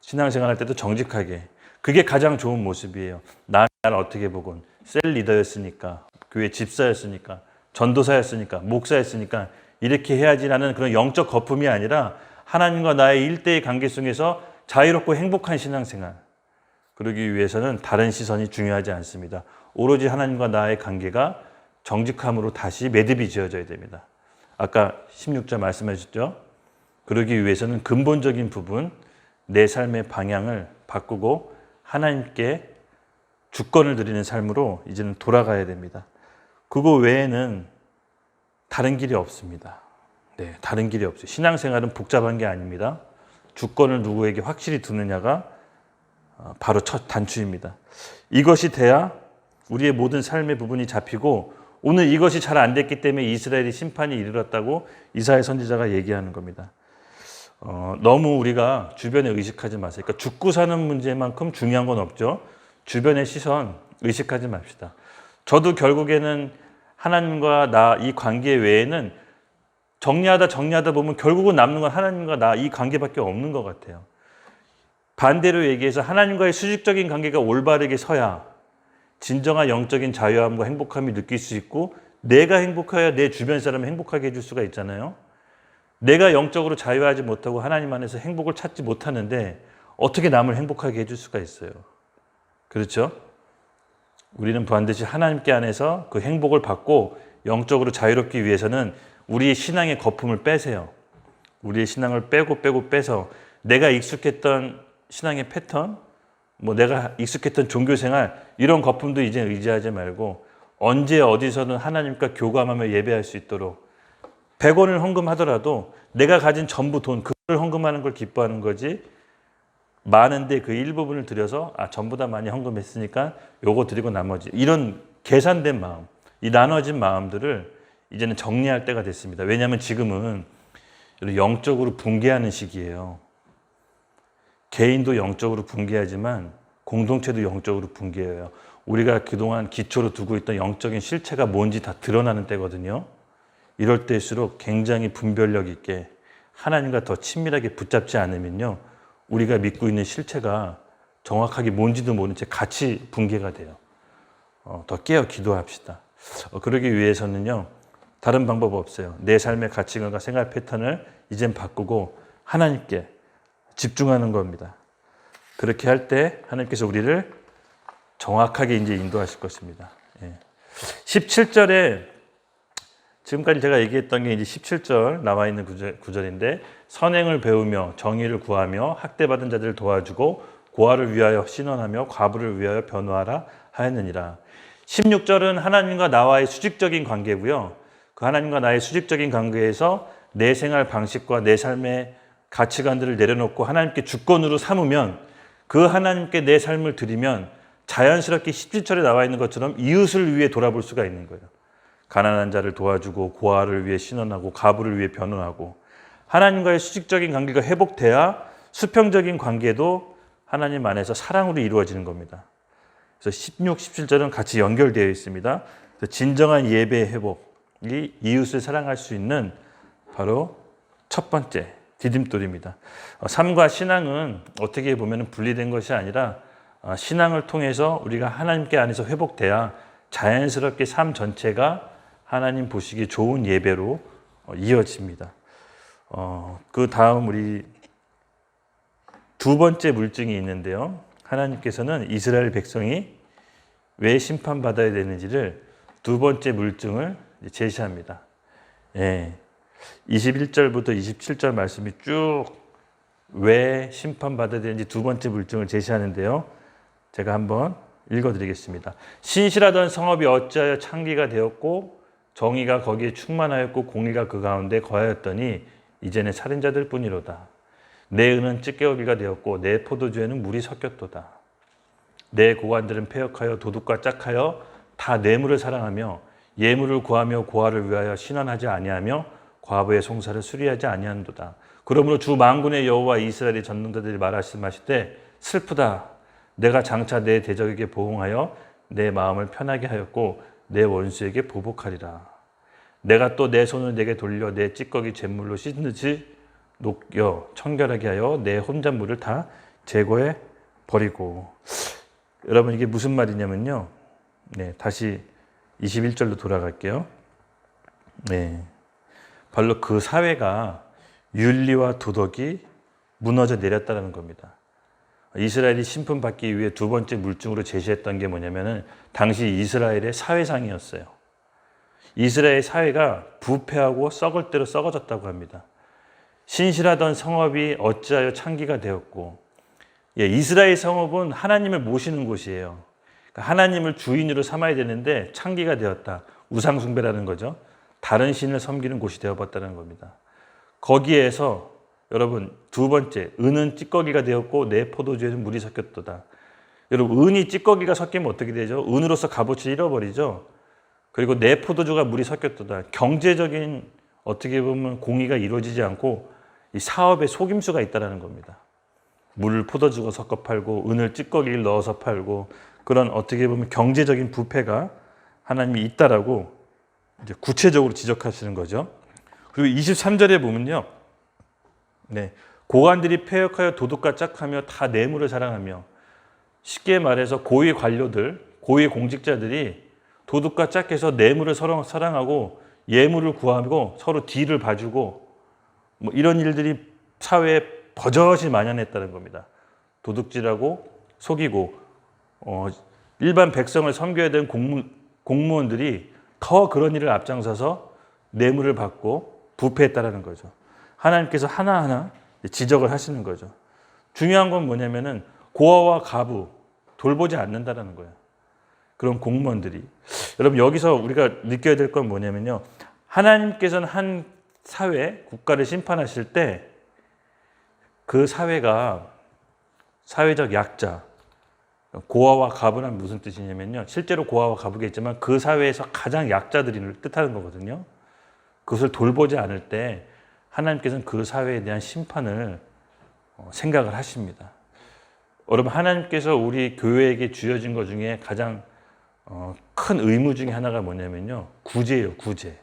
신앙생활 할 때도 정직하게, 그게 가장 좋은 모습이에요. 날 어떻게 보건 셀 리더였으니까, 교회 집사였으니까, 전도사였으니까, 목사였으니까 이렇게 해야지라는 그런 영적 거품이 아니라 하나님과 나의 일대의 관계 속에서 자유롭고 행복한 신앙생활. 그러기 위해서는 다른 시선이 중요하지 않습니다. 오로지 하나님과 나의 관계가 정직함으로 다시 매듭이 지어져야 됩니다. 아까 16절 말씀하셨죠? 그러기 위해서는 근본적인 부분, 내 삶의 방향을 바꾸고 하나님께 주권을 드리는 삶으로 이제는 돌아가야 됩니다. 그거 외에는 다른 길이 없습니다. 네, 다른 길이 없어요. 신앙생활은 복잡한 게 아닙니다. 주권을 누구에게 확실히 두느냐가 바로 첫 단추입니다. 이것이 돼야 우리의 모든 삶의 부분이 잡히고 오늘 이것이 잘 안 됐기 때문에 이스라엘이 심판이 이르렀다고 이사야 선지자가 얘기하는 겁니다. 너무 우리가 주변에 의식하지 마세요. 그러니까 죽고 사는 문제만큼 중요한 건 없죠. 주변의 시선 의식하지 맙시다. 저도 결국에는 하나님과 나 이 관계 외에는 정리하다 보면 결국은 남는 건 하나님과 나 이 관계밖에 없는 것 같아요. 반대로 얘기해서 하나님과의 수직적인 관계가 올바르게 서야 진정한 영적인 자유함과 행복함을 느낄 수 있고 내가 행복해야 내 주변 사람을 행복하게 해줄 수가 있잖아요. 내가 영적으로 자유하지 못하고 하나님 안에서 행복을 찾지 못하는데 어떻게 남을 행복하게 해줄 수가 있어요. 그렇죠? 우리는 반드시 하나님께 안에서 그 행복을 받고 영적으로 자유롭기 위해서는 우리의 신앙의 거품을 빼세요. 우리의 신앙을 빼서 내가 익숙했던 신앙의 패턴, 내가 익숙했던 종교생활 이런 거품도 이제 의지하지 말고 언제 어디서든 하나님과 교감하며 예배할 수 있도록 100원을 헌금하더라도 내가 가진 전부 돈 그걸 헌금하는 걸 기뻐하는 거지 많은데 그 일부분을 들여서 전부 다 많이 헌금했으니까 요거 드리고 나머지 이런 계산된 마음 이 나눠진 마음들을 이제는 정리할 때가 됐습니다. 왜냐하면 지금은 영적으로 붕괴하는 시기예요. 개인도 영적으로 붕괴하지만 공동체도 영적으로 붕괴해요. 우리가 그동안 기초로 두고 있던 영적인 실체가 뭔지 다 드러나는 때거든요. 이럴 때일수록 굉장히 분별력 있게 하나님과 더 친밀하게 붙잡지 않으면요. 우리가 믿고 있는 실체가 정확하게 뭔지도 모른 채 같이 붕괴가 돼요. 더 깨어 기도합시다. 그러기 위해서는요. 다른 방법 없어요. 내 삶의 가치관과 생활 패턴을 이젠 바꾸고 하나님께 집중하는 겁니다. 그렇게 할 때 하나님께서 우리를 정확하게 이제 인도하실 것입니다. 17절에 지금까지 제가 얘기했던 게 이제 17절 나와 있는 구절인데 선행을 배우며 정의를 구하며 학대받은 자들을 도와주고 고아를 위하여 신원하며 과부를 위하여 변호하라 하였느니라. 16절은 하나님과 나와의 수직적인 관계고요. 그 하나님과 나의 수직적인 관계에서 내 생활 방식과 내 삶의 가치관들을 내려놓고 하나님께 주권으로 삼으면 그 하나님께 내 삶을 드리면 자연스럽게 17절에 나와 있는 것처럼 이웃을 위해 돌아볼 수가 있는 거예요. 가난한 자를 도와주고 고아를 위해 신원하고 과부를 위해 변호하고 하나님과의 수직적인 관계가 회복돼야 수평적인 관계도 하나님 안에서 사랑으로 이루어지는 겁니다. 그래서 16, 17절은 같이 연결되어 있습니다. 그래서 진정한 예배의 회복이 이웃을 사랑할 수 있는 바로 첫 번째 디딤돌입니다. 삶과 신앙은 어떻게 보면 분리된 것이 아니라 신앙을 통해서 우리가 하나님께 안에서 회복돼야 자연스럽게 삶 전체가 하나님 보시기에 좋은 예배로 이어집니다. 그 다음 우리 두 번째 물증이 있는데요. 하나님께서는 이스라엘 백성이 왜 심판받아야 되는지를 두 번째 물증을 제시합니다. 21절부터 27절 말씀이 쭉 왜 심판받아야 되는지 두 번째 물증을 제시하는데요. 제가 한번 읽어드리겠습니다. 신실하던 성읍이 어찌하여 창기가 되었고 정의가 거기에 충만하였고 공의가 그 가운데 거하였더니 이제는 살인자들 뿐이로다. 내 은은 찌개어비가 되었고 내 포도주에는 물이 섞였도다. 내 고관들은 패역하여 도둑과 짝하여 다 뇌물을 사랑하며 예물을 구하며 고아를 위하여 신원하지 아니하며 과부의 송사를 수리하지 아니한도다. 그러므로 주 만군의 여호와 이스라엘의 전능자들이 말씀하시되 슬프다. 내가 장차 내 대적에게 보응하여 내 마음을 편하게 하였고 내 원수에게 보복하리라. 내가 또 내 손을 내게 돌려 내 찌꺼기 잿물로 씻듯이 녹여 청결하게 하여 내 혼잣물을 다 제거해 버리고. 여러분 이게 무슨 말이냐면요. 네, 다시 21절로 돌아갈게요. 네, 바로 그 사회가 윤리와 도덕이 무너져 내렸다는 겁니다. 이스라엘이 심판받기 위해 두 번째 물증으로 제시했던 게 뭐냐면은 당시 이스라엘의 사회상이었어요. 이스라엘 사회가 부패하고 썩을 대로 썩어졌다고 합니다. 신실하던 성읍이 어찌하여 창기가 되었고, 이스라엘 성읍은 하나님을 모시는 곳이에요. 그러니까 하나님을 주인으로 삼아야 되는데 창기가 되었다. 우상숭배라는 거죠. 다른 신을 섬기는 곳이 되어봤다는 겁니다. 거기에서 여러분 두 번째, 은은 찌꺼기가 되었고 내 포도주에는 물이 섞였도다. 여러분 은이 찌꺼기가 섞이면 어떻게 되죠? 은으로서 값어치를 잃어버리죠. 그리고 내 포도주가 물이 섞였도다. 경제적인 어떻게 보면 공의가 이루어지지 않고 이 사업에 속임수가 있다는 겁니다. 물을 포도주가 섞어 팔고 은을 찌꺼기를 넣어서 팔고 그런 어떻게 보면 경제적인 부패가 하나님이 있다라고 이제 구체적으로 지적하시는 거죠. 그리고 23절에 보면요. 네, 고관들이 패역하여 도둑과 짝하며 다 뇌물을 사랑하며, 쉽게 말해서 고위 관료들, 고위 공직자들이 도둑과 짝해서 뇌물을 서로 사랑하고 예물을 구하고 서로 뒤를 봐주고 뭐 이런 일들이 사회에 버젓이 만연했다는 겁니다. 도둑질하고 속이고 일반 백성을 섬겨야 되는 공무원들이 더 그런 일을 앞장서서 뇌물을 받고 부패했다는 거죠. 하나님께서 하나하나 지적을 하시는 거죠. 중요한 건 뭐냐면은 고아와 가부 돌보지 않는다는 거예요. 그런 공무원들이. 여러분 여기서 우리가 느껴야 될 건 뭐냐면요. 하나님께서는 한 사회, 국가를 심판하실 때 그 사회가 사회적 약자, 고아와 가부는 무슨 뜻이냐면요. 실제로 고아와 가부겠지만 그 사회에서 가장 약자들을 뜻하는 거거든요. 그것을 돌보지 않을 때 하나님께서는 그 사회에 대한 심판을 생각을 하십니다. 여러분 하나님께서 우리 교회에게 주어진 것 중에 가장 큰 의무 중에 하나가 뭐냐면요. 구제예요. 구제.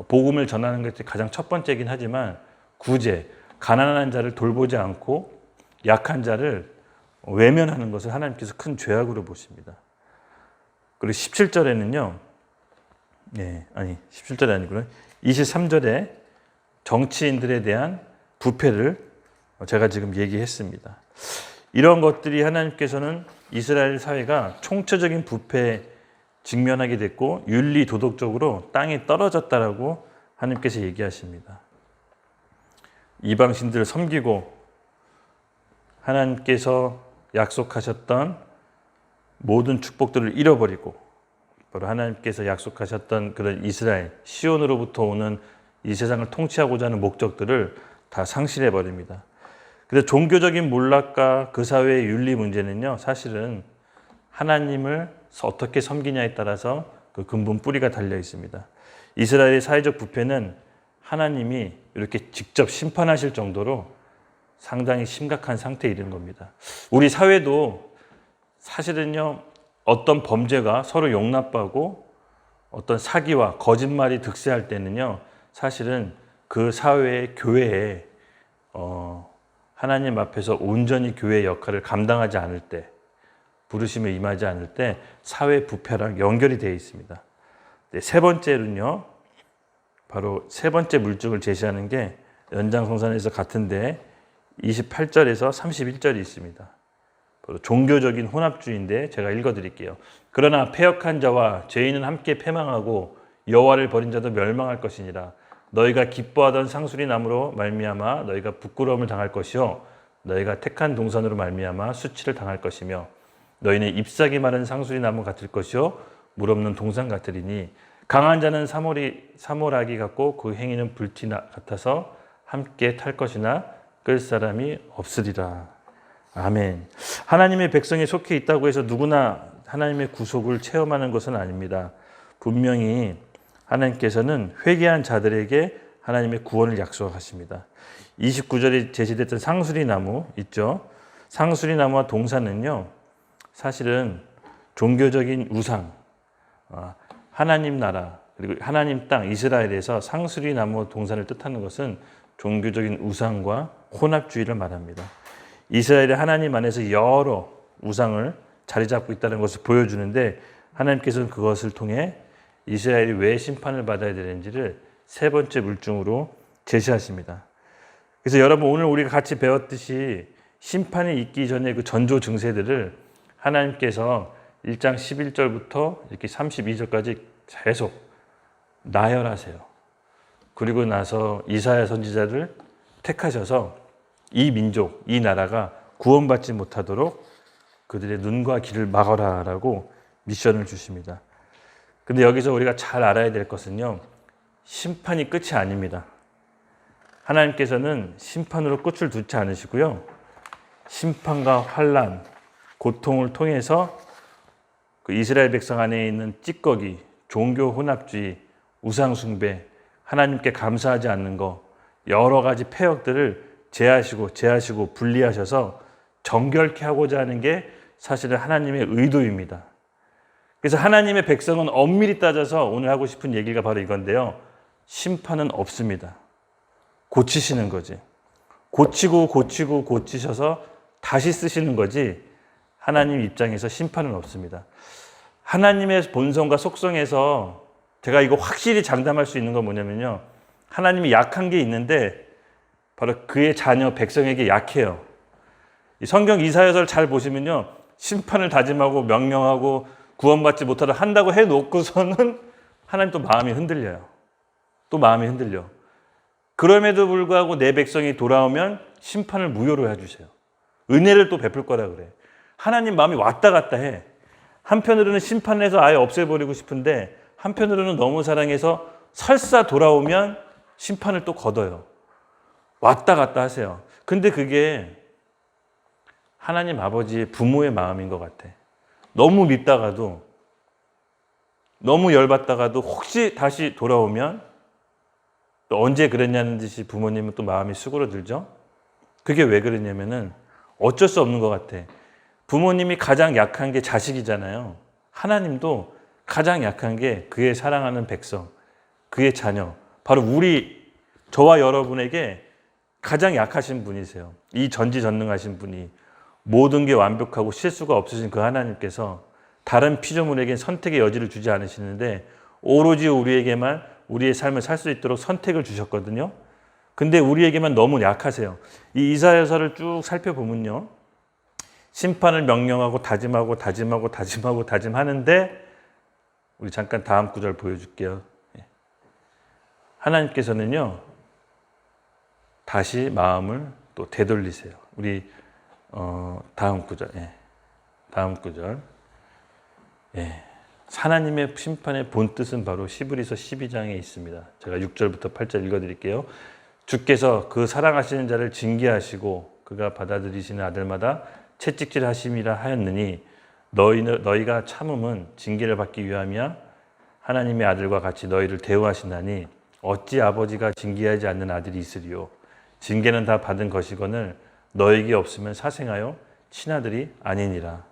복음을 전하는 것이 가장 첫 번째긴 하지만 구제. 가난한 자를 돌보지 않고 약한 자를 외면하는 것을 하나님께서 큰 죄악으로 보십니다. 그리고 17절에는요. 17절이 아니구나. 23절에 정치인들에 대한 부패를 제가 지금 얘기했습니다. 이런 것들이 하나님께서는 이스라엘 사회가 총체적인 부패에 직면하게 됐고 윤리 도덕적으로 땅에 떨어졌다라고 하나님께서 얘기하십니다. 이방신들을 섬기고 하나님께서 약속하셨던 모든 축복들을 잃어버리고 바로 하나님께서 약속하셨던 그런 이스라엘, 시온으로부터 오는 이 세상을 통치하고자 하는 목적들을 다 상실해 버립니다. 그래서 종교적인 몰락과 그 사회의 윤리 문제는요, 사실은 하나님을 어떻게 섬기냐에 따라서 그 근본 뿌리가 달려 있습니다. 이스라엘의 사회적 부패는 하나님이 이렇게 직접 심판하실 정도로 상당히 심각한 상태에 이른 겁니다. 우리 사회도 사실은요, 어떤 범죄가 서로 용납하고 어떤 사기와 거짓말이 득세할 때는요, 사실은 그 사회의 교회에 하나님 앞에서 온전히 교회의 역할을 감당하지 않을 때, 부르심에 임하지 않을 때 사회 부패랑 연결이 되어 있습니다. 세 번째는요, 바로 세 번째 물증을 제시하는 게 연장성산에서 같은데 28절에서 31절이 있습니다. 바로 종교적인 혼합주의인데 제가 읽어드릴게요. 그러나 패역한 자와 죄인은 함께 패망하고 여호와를 버린 자도 멸망할 것이니라. 너희가 기뻐하던 상수리 나무로 말미암아 너희가 부끄러움을 당할 것이요 너희가 택한 동산으로 말미암아 수치를 당할 것이며 너희는 잎사귀 마른 상수리 나무 같을 것이요 물 없는 동산 같으리니 강한 자는 사모라기 같고 그 행위는 불티 같아서 함께 탈 것이나 끌 사람이 없으리라. 아멘. 하나님의 백성에 속해 있다고 해서 누구나 하나님의 구속을 체험하는 것은 아닙니다. 분명히 하나님께서는 회개한 자들에게 하나님의 구원을 약속하십니다. 29절에 제시됐던 상수리 나무 있죠. 상수리 나무와 동산은요, 사실은 종교적인 우상, 하나님 나라 그리고 하나님 땅 이스라엘에서 상수리 나무 동산을 뜻하는 것은 종교적인 우상과 혼합주의를 말합니다. 이스라엘이 하나님 안에서 여러 우상을 자리 잡고 있다는 것을 보여주는데 하나님께서는 그것을 통해 이스라엘이 왜 심판을 받아야 되는지를 세 번째 물증으로 제시하십니다. 그래서 여러분 오늘 우리가 같이 배웠듯이 심판이 있기 전에 그 전조 증세들을 하나님께서 1장 11절부터 이렇게 32절까지 계속 나열하세요. 그리고 나서 이사야 선지자를 택하셔서 이 민족, 이 나라가 구원받지 못하도록 그들의 눈과 귀를 막아라라고 미션을 주십니다. 근데 여기서 우리가 잘 알아야 될 것은요, 심판이 끝이 아닙니다. 하나님께서는 심판으로 끝을 두지 않으시고요, 심판과 환난, 고통을 통해서 그 이스라엘 백성 안에 있는 찌꺼기, 종교 혼합주의, 우상 숭배, 하나님께 감사하지 않는 것, 여러 가지 폐역들을 제하시고 분리하셔서 정결케 하고자 하는 게 사실은 하나님의 의도입니다. 그래서 하나님의 백성은 엄밀히 따져서 오늘 하고 싶은 얘기가 바로 이건데요. 심판은 없습니다. 고치시는 거지. 고치셔서 다시 쓰시는 거지 하나님 입장에서 심판은 없습니다. 하나님의 본성과 속성에서 제가 이거 확실히 장담할 수 있는 건 뭐냐면요. 하나님이 약한 게 있는데 바로 그의 자녀 백성에게 약해요. 이 성경 이사야서를 잘 보시면요. 심판을 다짐하고 명령하고 구원받지 못하도록 한다고 해놓고서는 하나님 또 마음이 흔들려요. 또 마음이 흔들려. 그럼에도 불구하고 내 백성이 돌아오면 심판을 무효로 해주세요. 은혜를 또 베풀 거라 그래. 하나님 마음이 왔다 갔다 해. 한편으로는 심판을 해서 아예 없애버리고 싶은데 한편으로는 너무 사랑해서 설사 돌아오면 심판을 또 걷어요. 왔다 갔다 하세요. 근데 그게 하나님 아버지의 부모의 마음인 것 같아. 너무 밉다가도 너무 열받다가도 혹시 다시 돌아오면 또 언제 그랬냐는 듯이 부모님은 또 마음이 수그러들죠. 그게 왜 그러냐면은 어쩔 수 없는 것 같아. 부모님이 가장 약한 게 자식이잖아요. 하나님도 가장 약한 게 그의 사랑하는 백성, 그의 자녀, 바로 저와 여러분에게 가장 약하신 분이세요. 이 전지전능하신 분이 모든 게 완벽하고 실수가 없으신 그 하나님께서 다른 피조물에게 선택의 여지를 주지 않으시는데 오로지 우리에게만 우리의 삶을 살 수 있도록 선택을 주셨거든요. 근데 우리에게만 너무 약하세요. 이 이사야서를 쭉 살펴보면요. 심판을 명령하고 다짐하는데 우리 잠깐 다음 구절 보여줄게요. 하나님께서는요. 다시 마음을 또 되돌리세요. 우리 다음 구절. 다음 구절. 하나님의 심판의 본뜻은 바로 히브리서 12장에 있습니다. 제가 6절부터 8절 읽어드릴게요. 주께서 그 사랑하시는 자를 징계하시고 그가 받아들이시는 아들마다 채찍질하심이라 하였느니 너희가 참음은 징계를 받기 위함이야. 하나님의 아들과 같이 너희를 대우하시나니 어찌 아버지가 징계하지 않는 아들이 있으리요. 징계는 다 받은 것이거늘 너에게 없으면 사생하여 친아들이 아니니라.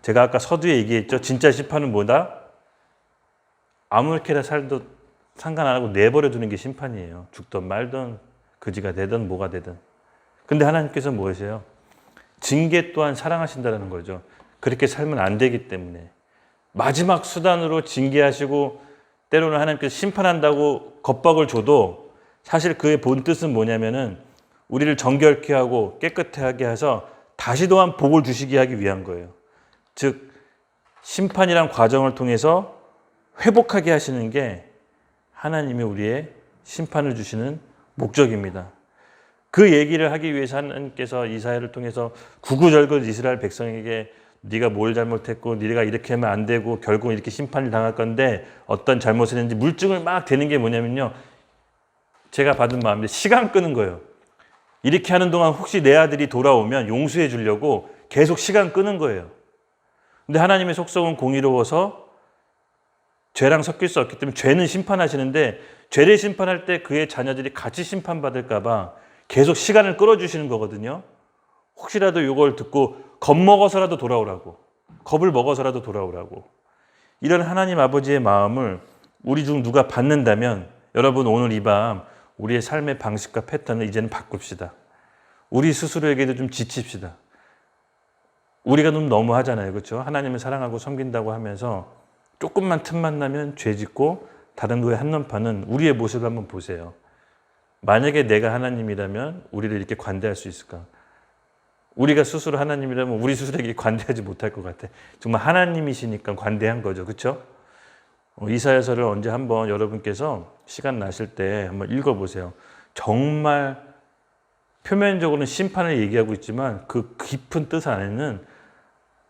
제가 아까 서두에 얘기했죠. 진짜 심판은 뭐다? 아무렇게나 살도 상관 안 하고 내버려 두는 게 심판이에요. 죽든 말든 그지가 되든 뭐가 되든. 근데 하나님께서 뭐하세요? 징계 또한 사랑하신다는 거죠. 그렇게 살면 안 되기 때문에 마지막 수단으로 징계하시고 때로는 하나님께서 심판한다고 겁박을 줘도 사실 그의 본뜻은 뭐냐면은 우리를 정결케 하고 깨끗하게 해서 다시 또한 복을 주시게 하기 위한 거예요. 즉 심판이란 과정을 통해서 회복하게 하시는 게 하나님이 우리의 심판을 주시는 목적입니다. 그 얘기를 하기 위해서 하나님께서 이사야를 통해서 구구절절 이스라엘 백성에게 네가 뭘 잘못했고 네가 이렇게 하면 안 되고 결국 이렇게 심판을 당할 건데 어떤 잘못을 했는지 물증을 막 대는 게 뭐냐면요. 제가 받은 마음인데 시간 끄는 거예요. 이렇게 하는 동안 혹시 내 아들이 돌아오면 용서해 주려고 계속 시간 끄는 거예요. 근데 하나님의 속성은 공의로워서 죄랑 섞일 수 없기 때문에 죄는 심판하시는데 죄를 심판할 때 그의 자녀들이 같이 심판받을까 봐 계속 시간을 끌어주시는 거거든요. 혹시라도 이걸 듣고 겁먹어서라도 돌아오라고, 겁을 먹어서라도 돌아오라고. 이런 하나님 아버지의 마음을 우리 중 누가 받는다면 여러분 오늘 이 밤 우리의 삶의 방식과 패턴을 이제는 바꿉시다. 우리 스스로에게도 좀 지칩시다. 우리가 너무 하잖아요. 그렇죠? 하나님을 사랑하고 섬긴다고 하면서 조금만 틈만 나면 죄 짓고 다른 교회 한눈파는 우리의 모습을 한번 보세요. 만약에 내가 하나님이라면 우리를 이렇게 관대할 수 있을까? 우리가 스스로 하나님이라면 우리 스스로에게 관대하지 못할 것 같아. 정말 하나님이시니까 관대한 거죠. 그렇죠? 이사야서를 언제 한번 여러분께서 시간 나실 때 한번 읽어보세요. 정말 표면적으로는 심판을 얘기하고 있지만 그 깊은 뜻 안에는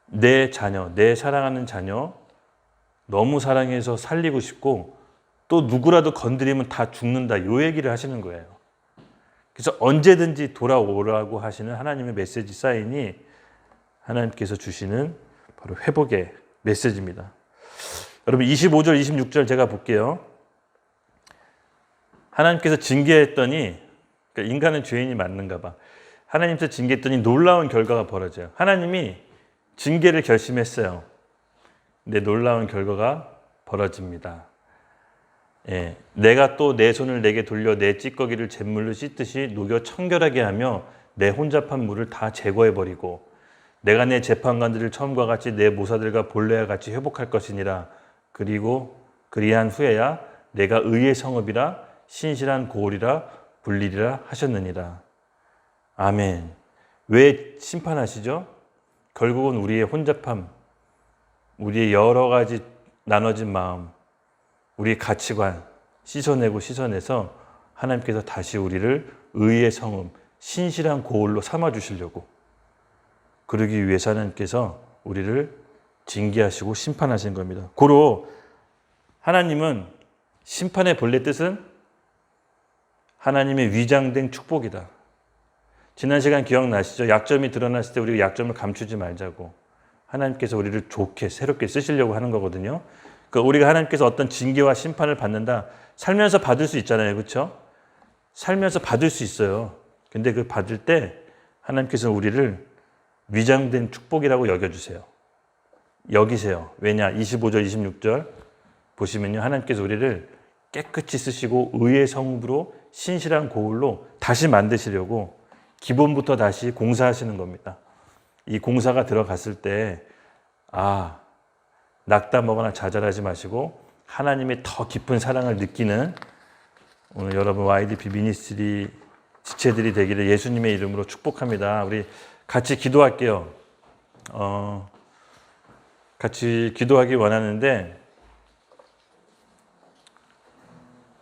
내 자녀, 내 사랑하는 자녀 너무 사랑해서 살리고 싶고 또 누구라도 건드리면 다 죽는다. 이 얘기를 하시는 거예요. 그래서 언제든지 돌아오라고 하시는 하나님의 메시지 사인이 하나님께서 주시는 바로 회복의 메시지입니다. 여러분 25절, 26절 제가 볼게요. 하나님께서 징계했더니 그러니까 인간은 죄인이 맞는가 봐. 하나님께서 징계했더니 놀라운 결과가 벌어져요. 하나님이 징계를 결심했어요. 근데 놀라운 결과가 벌어집니다. 예, 내가 또 내 손을 내게 돌려 내 찌꺼기를 잿물로 씻듯이 녹여 청결하게 하며 내 혼잡한 물을 다 제거해버리고 내가 내 재판관들을 처음과 같이 내 모사들과 본래와 같이 회복할 것이니라. 그리고 그리한 후에야 내가 의의 성읍이라 신실한 고을이라 불리리라 하셨느니라. 아멘. 왜 심판하시죠? 결국은 우리의 혼잡함, 우리의 여러 가지 나눠진 마음, 우리의 가치관 씻어내서 하나님께서 다시 우리를 의의 성읍, 신실한 고을로 삼아주시려고 그러기 위해서 하나님께서 우리를 징계하시고 심판하신 겁니다. 고로 하나님은 심판의 본래 뜻은 하나님의 위장된 축복이다. 지난 시간 기억나시죠? 약점이 드러났을 때 우리가 약점을 감추지 말자고 하나님께서 우리를 좋게 새롭게 쓰시려고 하는 거거든요. 그러니까 우리가 하나님께서 어떤 징계와 심판을 받는다. 살면서 받을 수 있잖아요. 그렇죠? 살면서 받을 수 있어요. 근데 그 받을 때 하나님께서 우리를 위장된 축복이라고 여겨주세요. 여기세요. 왜냐? 25절, 26절 보시면요. 하나님께서 우리를 깨끗이 쓰시고 의의 성읍으로 신실한 고을로 다시 만드시려고 기본부터 다시 공사하시는 겁니다. 이 공사가 들어갔을 때 낙담하거나 좌절하지 마시고 하나님의 더 깊은 사랑을 느끼는 오늘 여러분 YDP 미니스트리 지체들이 되기를 예수님의 이름으로 축복합니다. 우리 같이 기도할게요. 같이 기도하기 원하는데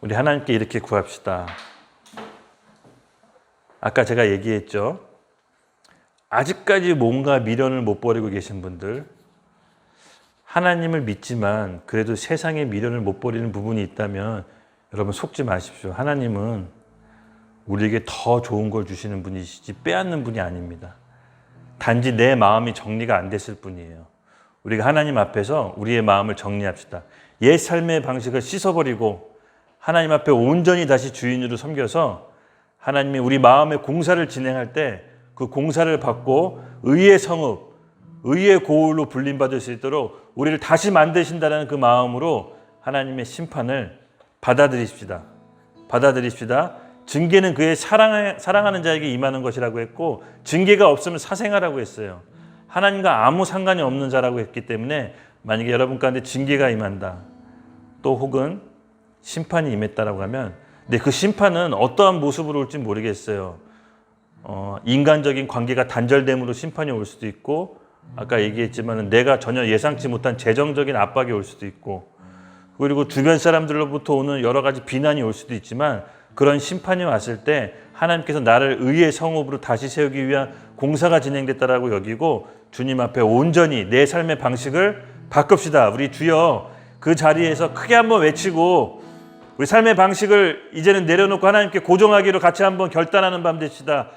우리 하나님께 이렇게 구합시다. 아까 제가 얘기했죠. 아직까지 뭔가 미련을 못 버리고 계신 분들, 하나님을 믿지만 그래도 세상의 미련을 못 버리는 부분이 있다면 여러분 속지 마십시오. 하나님은 우리에게 더 좋은 걸 주시는 분이시지 빼앗는 분이 아닙니다. 단지 내 마음이 정리가 안 됐을 뿐이에요. 우리가 하나님 앞에서 우리의 마음을 정리합시다. 옛 삶의 방식을 씻어버리고 하나님 앞에 온전히 다시 주인으로 섬겨서 하나님이 우리 마음의 공사를 진행할 때 그 공사를 받고 의의 성읍, 의의 고을로 불림받을 수 있도록 우리를 다시 만드신다는 그 마음으로 하나님의 심판을 받아들이십시다. 징계는 그의 사랑하는 자에게 임하는 것이라고 했고 징계가 없으면 사생아라고 했어요. 하나님과 아무 상관이 없는 자라고 했기 때문에 만약에 여러분 가운데 징계가 임한다. 또 혹은 심판이 임했다라고 하면 근데 그 심판은 어떠한 모습으로 올지 모르겠어요. 인간적인 관계가 단절됨으로 심판이 올 수도 있고 아까 얘기했지만 내가 전혀 예상치 못한 재정적인 압박이 올 수도 있고 그리고 주변 사람들로부터 오는 여러 가지 비난이 올 수도 있지만 그런 심판이 왔을 때 하나님께서 나를 의의 성읍으로 다시 세우기 위한 공사가 진행됐다라고 여기고 주님 앞에 온전히 내 삶의 방식을 바꿉시다. 우리 주여 그 자리에서 크게 한번 외치고 우리 삶의 방식을 이제는 내려놓고 하나님께 고정하기로 같이 한번 결단하는 밤 됩시다.